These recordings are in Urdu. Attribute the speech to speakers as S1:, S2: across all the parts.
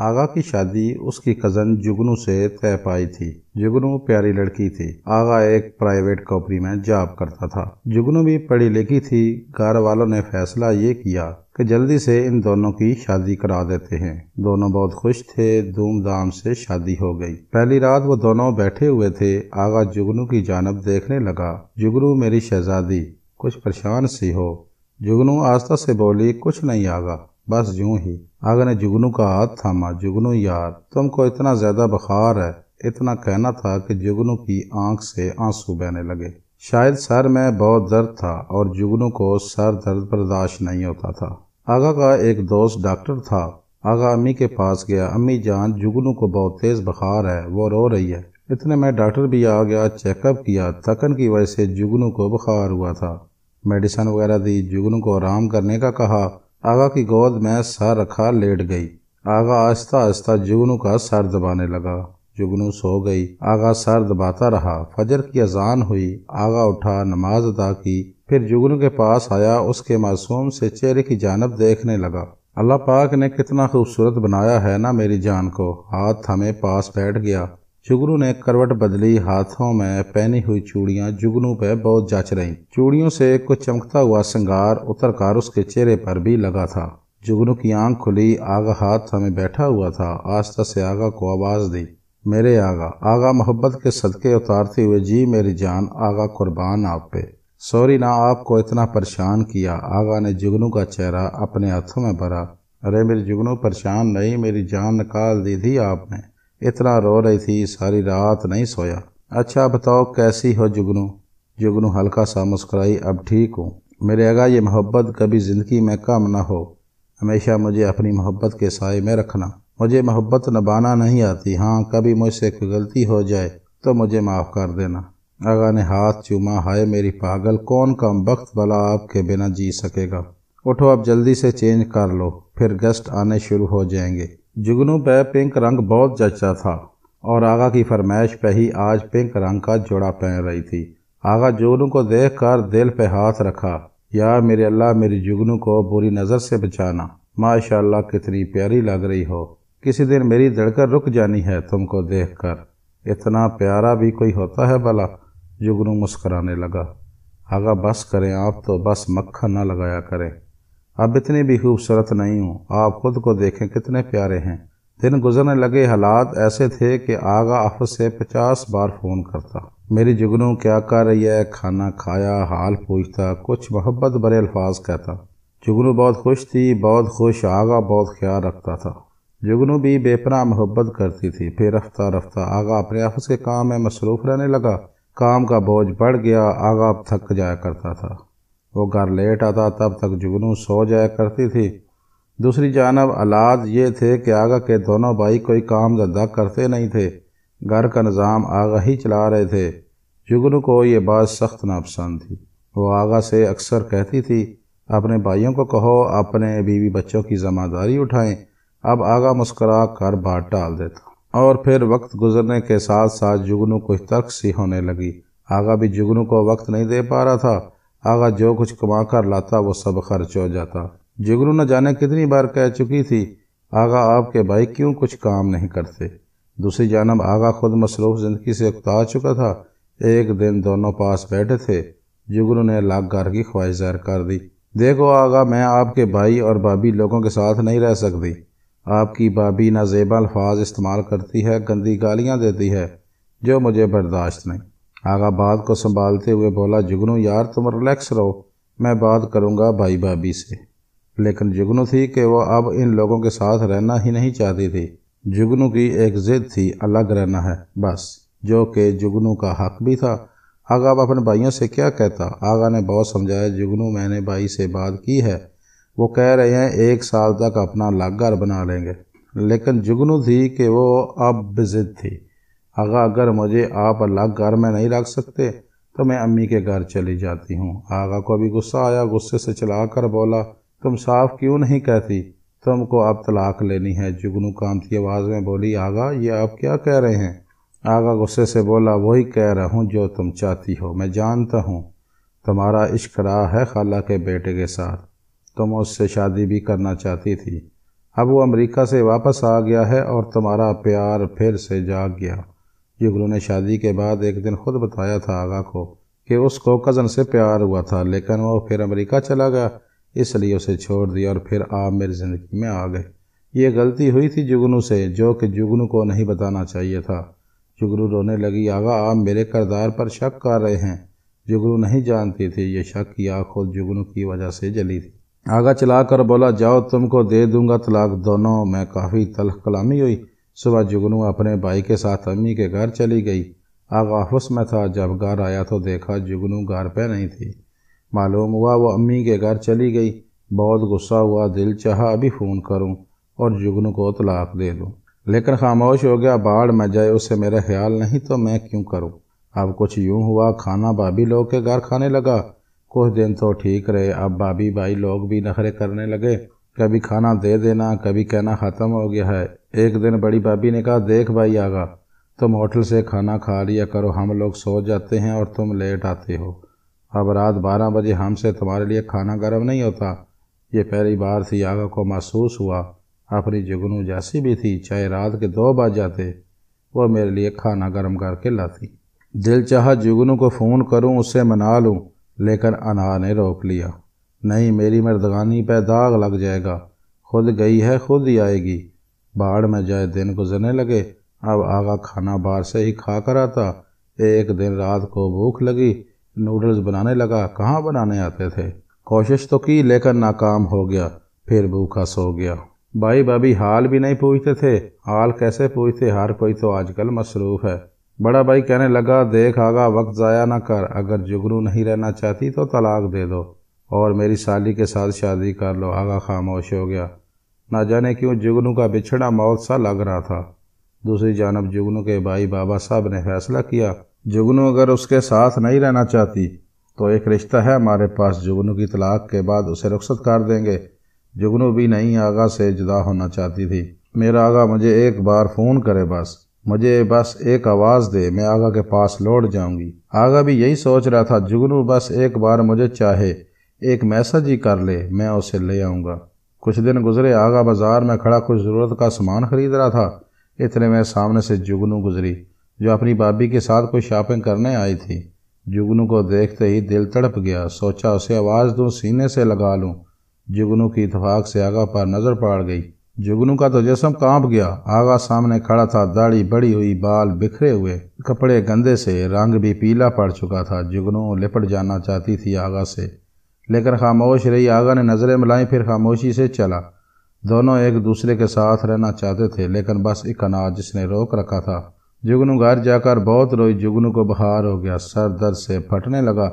S1: آغا کی شادی اس کی کزن جگنو سے طے پائی تھی۔ جگنو پیاری لڑکی تھی۔ آغا ایک پرائیویٹ کمپنی میں جاب کرتا تھا۔ جگنو بھی پڑھی لکھی تھی۔ گھر والوں نے فیصلہ یہ کیا کہ جلدی سے ان دونوں کی شادی کرا دیتے ہیں۔ دونوں بہت خوش تھے۔ دھوم دھام سے شادی ہو گئی۔ پہلی رات وہ دونوں بیٹھے ہوئے تھے۔ آغا جگنو کی جانب دیکھنے لگا۔ جگنو میری شہزادی، کچھ پریشان سی ہو؟ جگنو آہستہ سے بولی، کچھ نہیں آغا، بس یوں ہی۔ آغا نے جگنو کا ہاتھ تھاما۔ جگنو یار، تم کو اتنا زیادہ بخار ہے، اتنا کہنا تھا کہ جگنو کی آنکھ سے آنسو بہنے لگے۔ شاید سر میں بہت درد تھا اور جگنو کو سر درد برداشت نہیں ہوتا تھا۔ آغا کا ایک دوست ڈاکٹر تھا۔ آغا امی کے پاس گیا۔ امی جان، جگنو کو بہت تیز بخار ہے، وہ رو رہی ہے۔ اتنے میں ڈاکٹر بھی آ گیا، چیک اپ کیا۔ تھکن کی وجہ سے جگنو کو بخار ہوا تھا۔ میڈیسن وغیرہ دی، جگنو کو آرام کرنے کا کہا۔ آغا کی گود میں سر رکھا، لیٹ گئی۔ آغا آہستہ آہستہ جگنو کا سر دبانے لگا۔ جگنو سو گئی۔ آغا سر دباتا رہا۔ فجر کی اذان ہوئی۔ آغا اٹھا، نماز ادا کی، پھر جگنو کے پاس آیا، اس کے معصوم سے چہرے کی جانب دیکھنے لگا۔ اللہ پاک نے کتنا خوبصورت بنایا ہے نا میری جان کو۔ ہاتھ تھامے پاس بیٹھ گیا۔ جگنو نے کروٹ بدلی۔ ہاتھوں میں پہنی ہوئی چوڑیاں جگنو پہ بہت جچ رہیں۔ چوڑیوں سے کچھ چمکتا ہوا سنگار اتر کر اس کے چہرے پر بھی لگا تھا۔ جگنو کی آنکھ کھلی۔ آغا ہاتھ تھامے بیٹھا ہوا تھا۔ آہستہ سے آغا کو آواز دی، میرے آغا۔ آغا محبت کے صدقے اتارتے ہوئے، جی میری جان، آغا قربان آپ پہ، سوری نا آپ کو اتنا پریشان کیا۔ آغا نے جگنو کا چہرہ اپنے ہاتھوں میں بھرا۔ ارے میری جگنو، پریشان نہیں، میری جان نکال دی تھی آپ نے، اتنا رو رہی تھی، ساری رات نہیں سویا۔ اچھا بتاؤ کیسی ہو جگنو؟ جگنو ہلکا سا مسکرائی، اب ٹھیک ہوں میرے آغا، یہ محبت کبھی زندگی میں کم نہ ہو، ہمیشہ مجھے اپنی محبت کے سائے میں رکھنا۔ مجھے محبت نبھانا نہیں آتی، ہاں کبھی مجھ سے کوئی غلطی ہو جائے تو مجھے معاف کر دینا۔ آغا نے ہاتھ چوما، ہائے میری پاگل، کون کم بخت بھلا آپ کے بنا جی سکے گا؟ اٹھو اب جلدی سے چینج کر لو، پھر گیسٹ آنے شروع ہو جائیں گے۔ جگنو پہ پنک رنگ بہت جچتا تھا اور آغا کی فرمائش پہ ہی آج پنک رنگ کا جوڑا پہن رہی تھی۔ آغا جگنو کو دیکھ کر دل پہ ہاتھ رکھا، یا میرے اللہ، میری جگنو کو بری نظر سے بچانا۔ ماشاءاللہ کتنی پیاری لگ رہی ہو، کسی دن میری دھڑکن رک جانی ہے تم کو دیکھ کر، اتنا پیارا بھی کوئی ہوتا ہے بھلا؟ جگنو مسکرانے لگا۔ آغا بس کریں آپ تو، بس مکھن نہ لگایا کریں، اب اتنی بھی خوبصورت نہیں ہوں، آپ خود کو دیکھیں کتنے پیارے ہیں۔ دن گزرنے لگے، حالات ایسے تھے کہ آغا آفس سے 50 بار فون کرتا، میری جگنو کیا کر رہی ہے، کھانا کھایا، حال پوچھتا، کچھ محبت بھرے الفاظ کہتا۔ جگنو بہت خوش تھی، بہت خوش۔ آغا بہت خیال رکھتا تھا۔ جگنو بھی بے پناہ محبت کرتی تھی۔ پھر رفتہ رفتہ آغا اپنے آفس کے کام میں مصروف رہنے لگا۔ کام کا بوجھ بڑھ گیا۔ آغا اب تھک جایا کرتا تھا۔ وہ گھر لیٹ آتا، تب تک جگنو سو جایا کرتی تھی۔ دوسری جانب حالات یہ تھے کہ آغا کے دونوں بھائی کوئی کام دھندا کرتے نہیں تھے۔ گھر کا نظام آغا ہی چلا رہے تھے۔ جگنو کو یہ بات سخت ناپسند تھی۔ وہ آغا سے اکثر کہتی تھی، اپنے بھائیوں کو کہو اپنے بیوی بچوں کی ذمہ داری اٹھائیں۔ اب آغا مسکرا کر بات ٹال دیتا، اور پھر وقت گزرنے کے ساتھ ساتھ جگنو کچھ ترک سی ہونے لگی۔ آغا بھی جگنو کو وقت نہیں دے پا رہا تھا۔ آغا جو کچھ کما کر لاتا وہ سب خرچ ہو جاتا۔ جگنو نہ جانے کتنی بار کہہ چکی تھی، آغا آپ کے بھائی کیوں کچھ کام نہیں کرتے؟ دوسری جانب آغا خود مصروف زندگی سے اکتا چکا تھا۔ ایک دن دونوں پاس بیٹھے تھے۔ جگنو نے الگ گھر کی خواہش ظاہر کر دی، دیکھو آغا، میں آپ کے بھائی اور بھابھی لوگوں کے ساتھ نہیں رہ سکتی۔ آپ کی بھابھی نازیبا الفاظ استعمال کرتی ہے، گندی گالیاں دیتی ہے، جو مجھے برداشت نہیں۔ آغا بات کو سنبھالتے ہوئے بولا، جگنو یار تم ریلیکس رہو، میں بات کروں گا بھائی بھابھی سے۔ لیکن جگنو تھی کہ وہ اب ان لوگوں کے ساتھ رہنا ہی نہیں چاہتی تھی۔ جگنو کی ایک ضد تھی، الگ رہنا ہے بس، جو کہ جگنو کا حق بھی تھا۔ آغا اب اپنے بھائیوں سے کیا کہتا؟ آغا نے بہت سمجھایا، جگنو میں نے بھائی سے بات کی ہے، وہ کہہ رہے ہیں 1 سال تک اپنا الگ گھر بنا لیں گے۔ لیکن جگنو تھی کہ وہ اب بضد تھی، آغا اگر مجھے آپ الگ گھر میں نہیں رکھ سکتے تو میں امی کے گھر چلی جاتی ہوں۔ آغا کو بھی غصہ آیا، غصے سے چلا کر بولا، تم صاف کیوں نہیں کہتی تم کو اب طلاق لینی ہے؟ جگنو کانپتی آواز میں بولی، آغا یہ آپ کیا کہہ رہے ہیں؟ آغا غصے سے بولا، وہی کہہ رہا ہوں جو تم چاہتی ہو، میں جانتا ہوں تمہارا عشق رہا ہے خالہ کے بیٹے کے ساتھ، تم اس سے شادی بھی کرنا چاہتی تھی۔ اب وہ امریکہ سے واپس آ گیا ہے اور تمہارا پیار پھر سے جاگ گیا۔ جگنو نے شادی کے بعد ایک دن خود بتایا تھا آغا کو کہ اس کو کزن سے پیار ہوا تھا، لیکن وہ پھر امریکہ چلا گیا، اس لیے اسے چھوڑ دیا اور پھر آپ میری زندگی میں آ گئے۔ یہ غلطی ہوئی تھی جگنو سے، جو کہ جگنو کو نہیں بتانا چاہیے تھا۔ جگنو رونے لگی، آغا آپ میرے کردار پر شک کر رہے ہیں۔ جگنو نہیں جانتی تھی یہ شک کی آگ خود جگنو کی وجہ سے جلی تھی۔ آغا چلا کر بولا، جاؤ تم کو دے دوں گا طلاق۔ دونوں میں کافی تلخ کلامی ہوئی۔ صبح جگنو اپنے بھائی کے ساتھ امی کے گھر چلی گئی۔ آغا آفس میں تھا، جب گھر آیا تو دیکھا جگنو گھر پہ نہیں تھی۔ معلوم ہوا وہ امی کے گھر چلی گئی۔ بہت غصہ ہوا، دل چاہا ابھی فون کروں اور جگنو کو طلاق دے دوں، لیکن خاموش ہو گیا۔ باڑ میں جائے، اسے میرا خیال نہیں تو میں کیوں کروں۔ اب کچھ یوں ہوا، کھانا بھابھی لوگ کے گھر کھانے لگا۔ کچھ دن تو ٹھیک رہے، اب بھابھی بھائی لوگ بھی نخرے کرنے لگے، کبھی کھانا دے دینا، کبھی کہنا ختم ہو گیا ہے۔ ایک دن بڑی بھابھی نے کہا، دیکھ بھائی آغا، تم ہوٹل سے کھانا کھا لیا کرو، ہم لوگ سو جاتے ہیں اور تم لیٹ آتے ہو۔ اب رات 12 بجے ہم سے تمہارے لیے کھانا گرم نہیں ہوتا۔ یہ پہلی بار تھی آغا کو محسوس ہوا، اپنی جگنو جیسی بھی تھی، چاہے رات کے 2 بج جاتے، وہ میرے لیے کھانا گرم کر کے لاتی۔ دل چاہا جگنو کو فون کروں، اسے منا لوں، لیکن انا نے روک لیا۔ نہیں، میری مردگانی پہ داغ لگ جائے گا، خود گئی ہے خود ہی آئے گی۔ باڑ میں جائے، دن گزرنے لگے۔ اب آغا کھانا باہر سے ہی کھا کر آتا۔ ایک دن رات کو بھوک لگی، نوڈلز بنانے لگا۔ کہاں بنانے آتے تھے، کوشش تو کی لیکن ناکام ہو گیا، پھر بھوکا سو گیا۔ بھائی بھابھی حال بھی نہیں پوچھتے تھے۔ حال کیسے پوچھتے، ہر کوئی تو آج کل مصروف ہے۔ بڑا بھائی کہنے لگا، دیکھ آغا، وقت ضائع نہ کر، اگر جگنو نہیں رہنا چاہتی تو طلاق دے دو اور میری سالی کے ساتھ شادی کر لو۔ آغا خاموش ہو گیا، نہ جانے کیوں جگنو کا بچھڑا موت سا لگ رہا تھا۔ دوسری جانب جگنو کے بھائی بابا صاحب نے فیصلہ کیا، جگنو اگر اس کے ساتھ نہیں رہنا چاہتی تو ایک رشتہ ہے ہمارے پاس، جگنو کی طلاق کے بعد اسے رخصت کر دیں گے۔ جگنو بھی نہیں آغا سے جدا ہونا چاہتی تھی۔ میرا آغا مجھے ایک بار فون کرے، مجھے بس ایک آواز دے، میں آغا کے پاس لوٹ جاؤں گی۔ آغا بھی یہی سوچ رہا تھا، جگنو بس ایک بار مجھے چاہے، ایک میسج ہی کر لے، میں اسے لے آؤں گا۔ کچھ دن گزرے، آغا بازار میں کھڑا کچھ ضرورت کا سامان خرید رہا تھا۔ اتنے میں سامنے سے جگنو گزری، جو اپنی بھابھی کے ساتھ کوئی شاپنگ کرنے آئی تھی۔ جگنو کو دیکھتے ہی دل تڑپ گیا، سوچا اسے آواز دوں، سینے سے لگا لوں۔ جگنو کی اتفاق سے آغا پر نظر پڑ گئی۔ جگنو کا تو جسم کانپ گیا۔ آغا سامنے کھڑا تھا، داڑھی بڑی ہوئی، بال بکھرے ہوئے، کپڑے گندے سے، رنگ بھی پیلا پڑ چکا تھا۔ جگنو لپٹ جانا چاہتی تھی آغا سے، لیکن خاموش رہی۔ آغا نے نظریں ملائیں، پھر خاموشی سے چلا۔ دونوں ایک دوسرے کے ساتھ رہنا چاہتے تھے، لیکن بس ایک انا جس نے روک رکھا تھا۔ جگنو گھر جا کر بہت روئی۔ جگنو کو بخار ہو گیا، سر درد سے پھٹنے لگا۔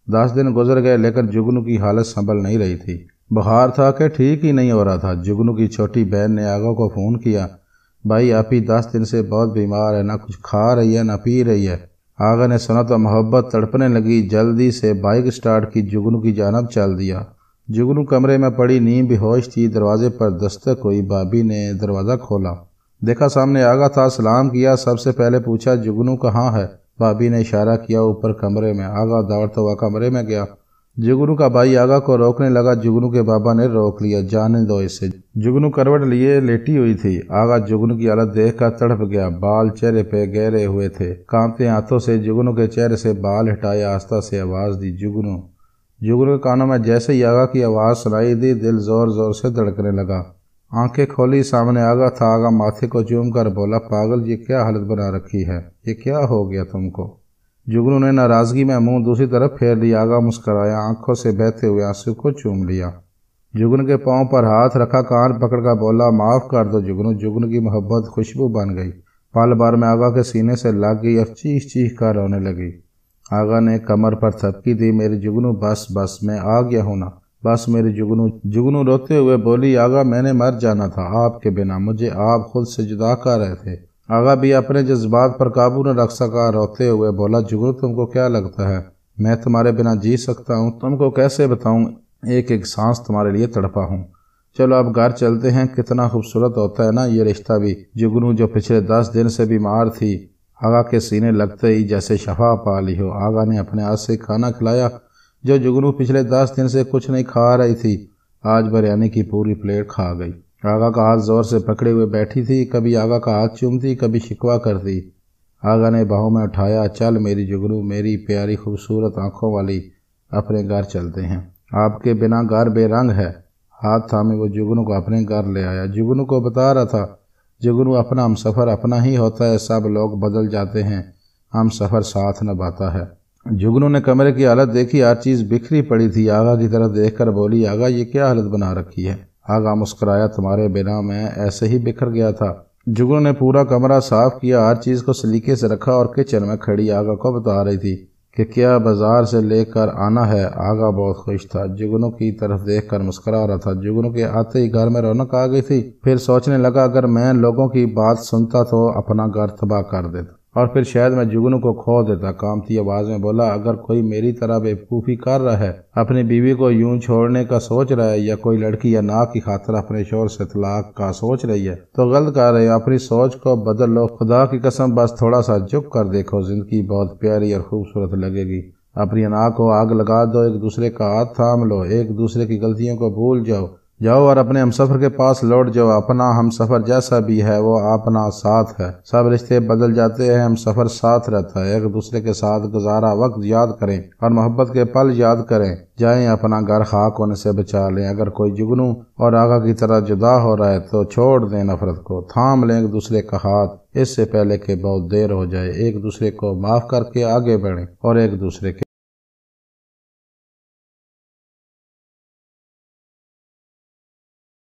S1: 10 دن گزر گئے، لیکن جگنو کی حالت سنبھل نہیں رہی تھی۔ بخار تھا کہ ٹھیک ہی نہیں ہو رہا تھا۔ جگنو کی چھوٹی بہن نے آغا کو فون کیا، بھائی آپ ہی 10 دن سے بہت بیمار ہے، نہ کچھ کھا رہی ہے نہ پی رہی ہے۔ آغا نے سنا تو محبت تڑپنے لگی، جلدی سے بائک سٹارٹ کی، جگنو کی جانب چل دیا۔ جگنو کمرے میں پڑی نیند بے ہوش تھی۔ دروازے پر دستک ہوئی، بھابھی نے دروازہ کھولا، دیکھا سامنے آغا تھا۔ سلام کیا، سب سے پہلے پوچھا جگنو کہاں ہے؟ بھابھی نے اشارہ کیا اوپر کمرے میں۔ آغا دوڑتا ہوا کمرے میں گیا۔ جگنو کا بھائی آغا کو روکنے لگا، جگنو کے بابا نے روک لیا، جانے دو اسے۔ جگنو کروٹ لیے لیٹی ہوئی تھی۔ آغا جگنو کی حالت دیکھ کر تڑپ گیا، بال چہرے پہ گہرے ہوئے تھے۔ کانپتے ہاتھوں سے جگنو کے چہرے سے بال ہٹائے، آہستہ سے آواز دی، جگنو۔ جگنو کے کانوں میں جیسے ہی آغا کی آواز سنائی دی، دل زور زور سے دھڑکنے لگا۔ آنکھیں کھولی، سامنے آغا تھا۔ آغا ماتھے کو چوم کر بولا، پاگل یہ کیا حالت بنا رکھی ہے، یہ کیا ہو گیا تم کو؟ جگنو نے ناراضگی میں منہ دوسری طرف پھیر لیا۔ آغا مسکرایا، آنکھوں سے بہتے ہوئے آنسو کو چوم لیا۔ جگنو کے پاؤں پر ہاتھ رکھا، کان پکڑ کر بولا، معاف کر دو جگنو۔ جگنو کی محبت خوشبو بن گئی، پل بھر میں آغا کے سینے سے لگ گئی، اب چیخ چیخ کر رونے لگی۔ آغا نے کمر پر تھپکی دی، میری جگنو بس میں آ گیا ہوں نا، بس میری جگنو۔ جگنو روتے ہوئے بولی، آغا میں نے مر جانا تھا آپ کے بنا، مجھے آپ خود سے جدا کر رہے تھے۔ آغا بھی اپنے جذبات پر قابو نہ رکھ سکا، روتے ہوئے بولا، جگنو تم کو کیا لگتا ہے میں تمہارے بنا جی سکتا ہوں؟ تم کو کیسے بتاؤں، ایک ایک سانس تمہارے لیے تڑپا ہوں۔ چلو اب گھر چلتے ہیں، کتنا خوبصورت ہوتا ہے نا یہ رشتہ بھی۔ جگنو جو پچھلے 10 دن سے بیمار تھی، آغا کے سینے لگتے ہی جیسے شفا پا لی ہو۔ آغا نے اپنے ہاتھ سے کھانا کھلایا، جو جگنو پچھلے 10 دن سے کچھ نہیں کھا رہی تھی، آج بریانی کی پوری پلیٹ کھا گئی۔ آغا کا ہاتھ زور سے پکڑے ہوئے بیٹھی تھی، کبھی آغا کا ہاتھ چومتی، کبھی شکوہ کرتی۔ آغا نے باہوں میں اٹھایا، چل میری جگنو، میری پیاری خوبصورت آنکھوں والی، اپنے گھر چلتے ہیں، آپ کے بنا گھر بے رنگ ہے۔ ہاتھ تھامے وہ جگنو کو اپنے گھر لے آیا۔ جگنو کو بتا رہا تھا، جگنو اپنا ہم سفر اپنا ہی ہوتا ہے، سب لوگ بدل جاتے ہیں، ہم سفر ساتھ نبھاتا ہے۔ جگنو نے کمرے کی حالت دیکھی، ہر چیز بکھری پڑی تھی۔ آغا کی طرف دیکھ کر بولی، آغا یہ کیا حالت بنا رکھی ہے؟ آغا مسکرایا، تمہارے بنا میں ایسے ہی بکھر گیا تھا۔ جگنو نے پورا کمرہ صاف کیا، ہر چیز کو سلیقے سے رکھا اور کچن میں کھڑی آغا کو بتا رہی تھی کہ کیا بازار سے لے کر آنا ہے۔ آغا بہت خوش تھا، جگنو کی طرف دیکھ کر مسکرا رہا تھا۔ جگنو کے آتے ہی گھر میں رونق آ گئی تھی۔ پھر سوچنے لگا، اگر میں لوگوں کی بات سنتا تو اپنا گھر تباہ کر دیتا، اور پھر شاید میں جگنو کو کھو دیتا۔ کامتی آواز میں بولا، اگر کوئی میری طرح بیوقوفی کر رہا ہے، اپنی بیوی کو یوں چھوڑنے کا سوچ رہا ہے، یا کوئی لڑکی یا ناک کی خاطر اپنے شوہر سے طلاق کا سوچ رہی ہے تو غلط کر رہے، اپنی سوچ کو بدل لو۔ خدا کی قسم بس تھوڑا سا جھک کر دیکھو، زندگی بہت پیاری اور خوبصورت لگے گی۔ اپنی انا کو آگ لگا دو، ایک دوسرے کا ہاتھ تھام لو، ایک دوسرے کی غلطیوں کو بھول جاؤ اور اپنے ہمسفر کے پاس لوٹ جاؤ۔ اپنا ہمسفر جیسا بھی ہے وہ اپنا ساتھ ہے، سب رشتے بدل جاتے ہیں، ہمسفر ساتھ رہتا ہے۔ ایک دوسرے کے ساتھ گزارا وقت یاد کریں اور محبت کے پل یاد کریں، جائیں اپنا گھر خاک ہونے سے بچا لیں۔ اگر کوئی جگنو اور آغا کی طرح جدا ہو رہا ہے تو چھوڑ دیں نفرت کو، تھام لیں ایک دوسرے کا ہاتھ اس سے پہلے کہ بہت دیر ہو جائے۔ ایک دوسرے کو معاف کر کے آگے بڑھیں اور ایک دوسرے کے